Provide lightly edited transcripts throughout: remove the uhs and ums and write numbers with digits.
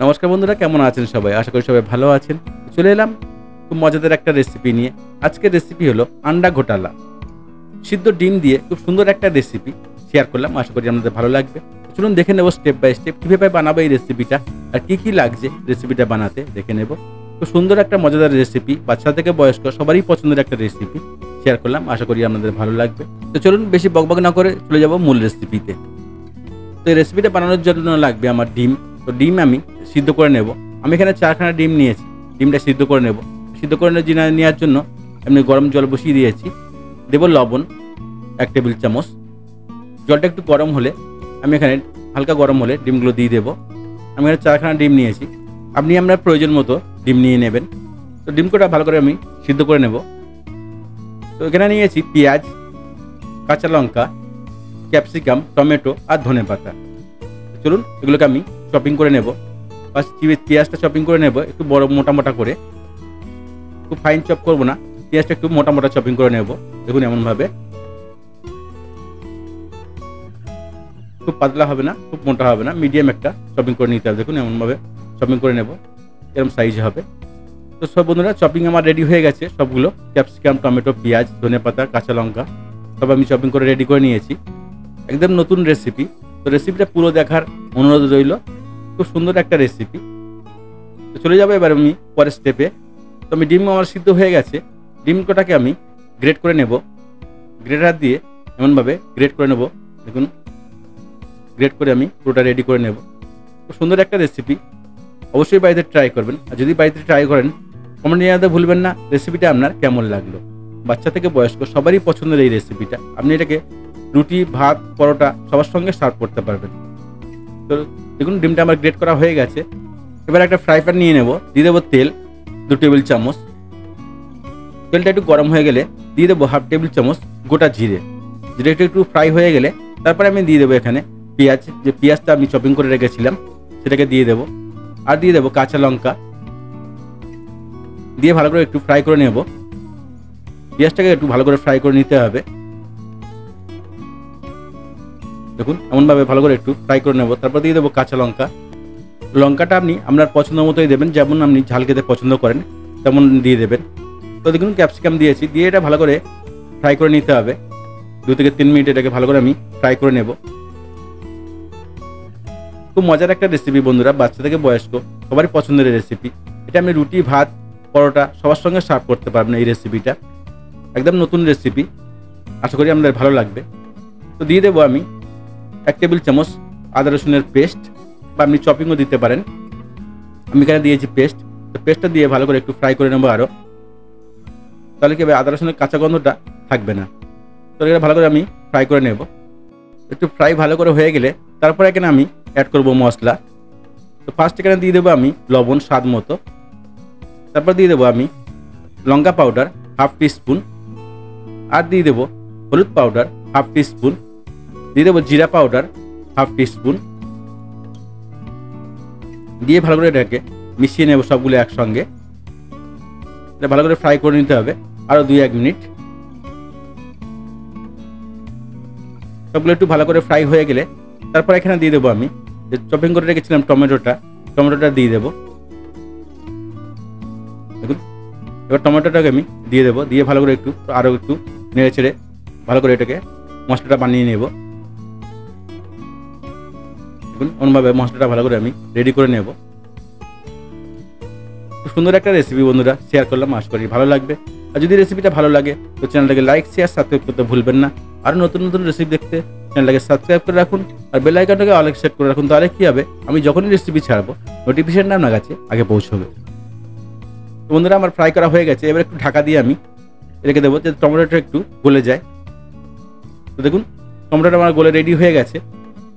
নমস্কার বন্ধুরা, কেমন আছেন সবাই? আশা করি সবাই ভালো আছেন। চলে এলাম খুব মজাদার একটা রেসিপি নিয়ে। আজকের রেসিপি হলো আন্ডা ঘোটালা। সিদ্ধ ডিম দিয়ে খুব সুন্দর একটা রেসিপি শেয়ার করলাম। আশা করি আপনাদের ভালো লাগবে। চলুন দেখে নেব স্টেপ বাই স্টেপ কীভাবে বানাবো এই রেসিপিটা, আর কী লাগছে রেসিপিটা বানাতে দেখে নেব। খুব সুন্দর একটা মজাদার রেসিপি, বাচ্চা থেকে বয়স্ক সবারই পছন্দের একটা রেসিপি শেয়ার করলাম। আশা করি আপনাদের ভালো লাগবে। তো চলুন বেশি বকবক না করে চলে যাব মূল রেসিপিতে। তো এই রেসিপিটা বানানোর জন্য লাগবে আমার ডিম। তো ডিম আমি সিদ্ধ করে নেব। আমি এখানে 4খানা ডিম নিয়েছি। ডিমটা সিদ্ধ করে নেব। সিদ্ধ করে নেওয়ার জন্য এমনি গরম জল বসিয়ে দিয়েছি। দেব লবণ 1 টেবিল চামচ। জলটা একটু গরম হলে আমি এখানে হালকা গরম হলে ডিমগুলো দিয়ে দেবো। আমি এখানে 4খানা ডিম নিয়েছি। আপনি আপনার প্রয়োজন মতো ডিম নিয়ে নেবেন। তো ডিম কটা ভালো করে আমি সিদ্ধ করে নেব। তো এখানে নিয়েছি পেঁয়াজ, কাঁচা লঙ্কা, ক্যাপসিকাম, টমেটো আর ধনেপাতা। চলুন এগুলোকে আমি চপিং করে নেব। ফার্স্ট পেঁয়াজটা চপিং করে নেব একটু বড় মোটা মোটা করে, খুব ফাইন চপ করবো না। পেঁয়াজটা একটু মোটা মোটা চপিং করে নেব। দেখুন এমনভাবে, খুব পাতলা হবে না, খুব মোটা হবে না, মিডিয়াম একটা চপিং করে নিতে হবে। দেখুন এমনভাবে চপিং করে নেব, এরকম সাইজ হবে। তো সব বন্ধুরা চপিং আমার রেডি হয়ে গেছে সবগুলো। ক্যাপসিকাম, টমেটো, পেঁয়াজ, ধনেপাতা, কাঁচা লঙ্কা সব আমি চপিং করে রেডি করে নিয়েছি। একদম নতুন রেসিপি। তো রেসিপিটা পুরো দেখার অনুরোধ রইল। খুব সুন্দর একটা রেসিপি। তো চলে যাবো এবার আমি পরের স্টেপে। তো আমি ডিম আমার সিদ্ধ হয়ে গেছে। ডিম কটাকে আমি গ্রেট করে নেব। গ্রেটার দিয়ে এমনভাবে গ্রেট করে নেব। দেখুন গ্রেট করে আমি পুরোটা রেডি করে নেব। খুব সুন্দর একটা রেসিপি, অবশ্যই বাড়িতে ট্রাই করবেন। আর যদি বাড়িতে ট্রাই করেন কমেন্ট জানাতে ভুলবেন না রেসিপিটা আপনার কেমন লাগলো। বাচ্চা থেকে বয়স্ক সবারই পছন্দের এই রেসিপিটা। আপনি এটাকে রুটি, ভাত, পরোটা সবার সঙ্গে সার্ভ করতে পারবেন। তো দেখুন ডিমটা আমার গ্রেট করা হয়ে গেছে। এবার একটা ফ্রাই প্যান নিয়ে নেব। দিয়ে দেবো তেল 2 টেবিল চামচ। তেলটা একটু গরম হয়ে গেলে দিয়ে দেবো 1/2 টেবিল চামচ গোটা জিরে। জিরেটা একটু ফ্রাই হয়ে গেলে তারপরে আমি দিয়ে দেবো এখানে পেঁয়াজ। যে পেঁয়াজটা আমি চপিং করে রেখেছিলাম সেটাকে দিয়ে দেবো। আর দিয়ে দেবো কাঁচা লঙ্কা। দিয়ে ভালো করে একটু ফ্রাই করে নেব। পেঁয়াজটাকে একটু ভালো করে ফ্রাই করে নিতে হবে। দেখুন এমনভাবে ভালো করে একটু ফ্রাই করে নেব। তারপর দিয়ে দেবো কাঁচা লঙ্কা। লঙ্কাটা আপনি আপনার পছন্দ মতোই দেবেন, যেমন আপনি ঝাল খেতে পছন্দ করেন তেমন দিয়ে দেবেন। তো দেখুন ক্যাপসিকাম দিয়েছি, দিয়ে এটা ভালো করে ফ্রাই করে নিতে হবে। 2 থেকে 3 মিনিট এটাকে ভালো করে আমি ফ্রাই করে নেব। খুব মজার একটা রেসিপি বন্ধুরা, বাচ্চা থেকে বয়স্ক সবারই পছন্দের রেসিপি। এটা আমি রুটি, ভাত, পরোটা সবার সঙ্গে সার্ভ করতে পারবেন এই রেসিপিটা। একদম নতুন রেসিপি, আশা করি আপনাদের ভালো লাগবে। তো দিয়ে দেবো আমি 1 টেবিল চামচ আদা রসুনের পেস্ট, বা আপনি চপিংও দিতে পারেন। আমি এখানে দিয়েছি পেস্ট। তো পেস্টটা দিয়ে ভালো করে একটু ফ্রাই করে নেবো আরও। তাহলে কি আদা রসুনের কাঁচা গন্ধটা থাকবে না। তো এটা ভালো করে আমি ফ্রাই করে নেব। একটু ফ্রাই ভালো করে হয়ে গেলে তারপরে এখানে আমি অ্যাড করব মশলা। তো ফার্স্ট এখানে দিয়ে দেবো আমি লবণ স্বাদ মতো। তারপর দিয়ে দেবো আমি লঙ্কা পাউডার 1/2 টিস্পুন। আর দিয়ে দেবো হলুদ পাউডার 1/2 টিস্পুন। দিয়ে দেবো জিরা পাউডার 1/2 টিস্পুন। দিয়ে ভালো করে এটাকে মিশিয়ে নেব সবগুলো একসঙ্গে। এটা ভালো করে ফ্রাই করে নিতে হবে আরও 2-1 মিনিট। সবগুলো একটু ভালো করে ফ্রাই হয়ে গেলে তারপর এখানে দিয়ে দেবো আমি যে চপিং করে রেখেছিলাম টমেটোটা দিয়ে দেবো। দেখুন এবার টমেটোটাকে আমি দিয়ে দেবো। দিয়ে ভালো করে আরও একটু নেড়ে ছেড়ে ভালো করে এটাকে মশলাটা বানিয়ে নেব। দেখুন অন্যভাবে মশলাটা ভালো করে আমি রেডি করে নেব। খুব সুন্দর একটা রেসিপি বন্ধুরা শেয়ার করলাম, আশা করি ভালো লাগবে। আর যদি রেসিপিটা ভালো লাগে তো চ্যানেলটাকে লাইক, শেয়ার, সাবস্ক্রাইব করতে ভুলবেন না। আর নতুন নতুন রেসিপি দেখতে চ্যানেলটাকে সাবস্ক্রাইব করে রাখুন আর বেল আইকনটাকে অল সেট করে রাখুন। তাহলে কী হবে, আমি যখনই রেসিপি ছাড়বো নোটিফিকেশনটা আপনার কাছে আগে পৌঁছবে। তো বন্ধুরা আমার ফ্রাই করা হয়ে গেছে। এবার একটু ঢাকা দিয়ে আমি রেখে দেবো যাতে টমেটোটা একটু গলে যায়। তো দেখুন টমেটোটা আমার গলে রেডি হয়ে গেছে।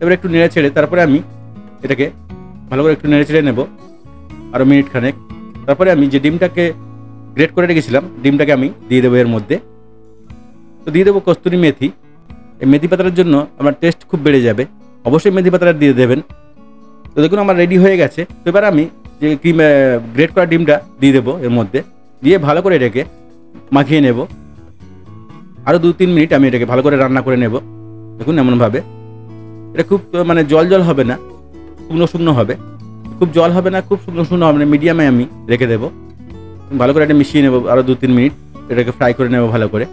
এবার একটু নেড়ে ছেড়ে তারপরে আমি এটাকে ভালো করে একটু নেড়ে ছেড়ে নেব আরও মিনিট খানেক। তারপরে আমি যে ডিমটাকে গ্রেট করে রেখেছিলাম ডিমটাকে আমি দিয়ে দেবো এর মধ্যে। তো দিয়ে দেবো কস্তুরি মেথি। এই মেথি পাতার জন্য আমার টেস্ট খুব বেড়ে যাবে, অবশ্যই মেথি পাতাটা দিয়ে দেবেন। তো দেখুন আমার রেডি হয়ে গেছে। তো এবার আমি যে গ্রেট করা ডিমটা দিয়ে দেবো এর মধ্যে। দিয়ে ভালো করে এটাকে মাখিয়ে নেব। আরও 2-3 মিনিট আমি এটাকে ভালো করে রান্না করে নেব। দেখুন এমনভাবে এটা খুব জল হবে না, শুকনো শুকনো হবে। খুব জল হবে না, খুব শুকনো শুকনো হবে না, মিডিয়ামে আমি রেখে দেবো। ভালো করে এটা মিশিয়ে নেবো, আরও 2-3 মিনিট এটাকে ফ্রাই করে নেবো ভালো করে।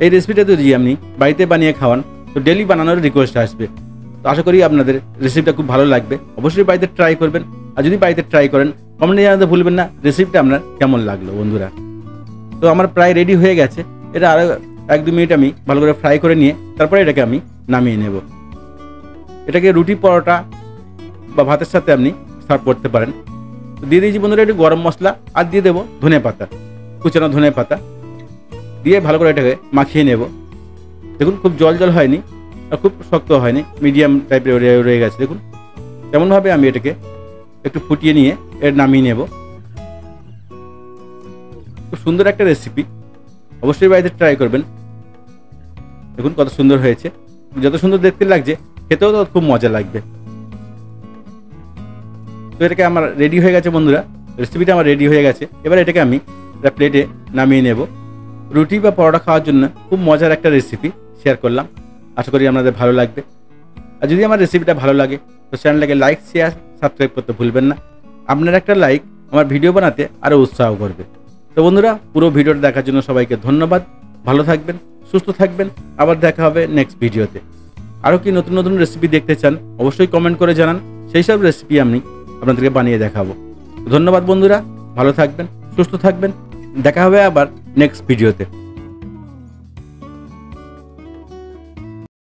এই রেসিপিটা যদি আপনি বাড়িতে বানিয়ে খাওয়ান তো ডেলি বানানোর রিকোয়েস্ট আসবে। তো আশা করি আপনাদের রেসিপিটা খুব ভালো লাগবে। অবশ্যই বাড়িতে ট্রাই করবেন, আর যদি বাড়িতে ট্রাই করেন কমেন্টে জানাতে ভুলবেন না রেসিপিটা আপনার কেমন লাগলো বন্ধুরা। তো আমার প্রায় রেডি হয়ে গেছে। এটা আরও 1-2 মিনিট আমি ভালো করে ফ্রাই করে নিয়ে তারপরে এটাকে আমি নামিয়ে নেব। এটাকে রুটি, পরোটা বা ভাতের সাথে আপনি সার্ভ করতে পারেন। তো দিয়ে দিয়েছি বন্ধুরা একটু গরম মশলা, আর দিয়ে দেবো ধনে পাতা, কুচানো ধনে পাতা দিয়ে ভালো করে এটাকে মাখিয়ে নেব। দেখুন খুব জল জল হয়নি আর খুব শক্ত হয়নি, মিডিয়াম টাইপের রয়ে গেছে। দেখুন তেমনভাবে আমি এটাকে একটু ফুটিয়ে নিয়ে এর নামিয়ে নেব। খুব সুন্দর একটা রেসিপি, অবশ্যই বাড়িতে ট্রাই করবেন। দেখুন কত সুন্দর হয়েছে, যত সুন্দর দেখতে লাগছে খেতেও তো খুব মজা লাগবে। তো এটাকে আমার রেডি হয়ে গেছে বন্ধুরা, রেসিপিটা আমার রেডি হয়ে গেছে। এবার এটাকে আমি একটা প্লেটে নামিয়ে নেব। রুটি বা পরোটা খাওয়ার জন্য খুব মজার একটা রেসিপি শেয়ার করলাম, আশা করি আপনাদের ভালো লাগবে। আর যদি আমার রেসিপিটা ভালো লাগে তো চ্যানেলটাকে লাইক, শেয়ার, সাবস্ক্রাইব করতে ভুলবেন না। আপনার একটা লাইক আমার ভিডিও বানাতে আরও উৎসাহ করবে। তো বন্ধুরা পুরো ভিডিওটা দেখার জন্য সবাইকে ধন্যবাদ। ভালো থাকবেন, সুস্থ থাকবেন, আবার দেখা হবে নেক্সট ভিডিওতে। আরও কি নতুন নতুন রেসিপি দেখতে চান অবশ্যই কমেন্ট করে জানান, সেই সব রেসিপি আমি আপনাদেরকে বানিয়ে দেখাবো। ধন্যবাদ বন্ধুরা, ভালো থাকবেন, সুস্থ থাকবেন, দেখা হবে আবার নেক্সট ভিডিওতে।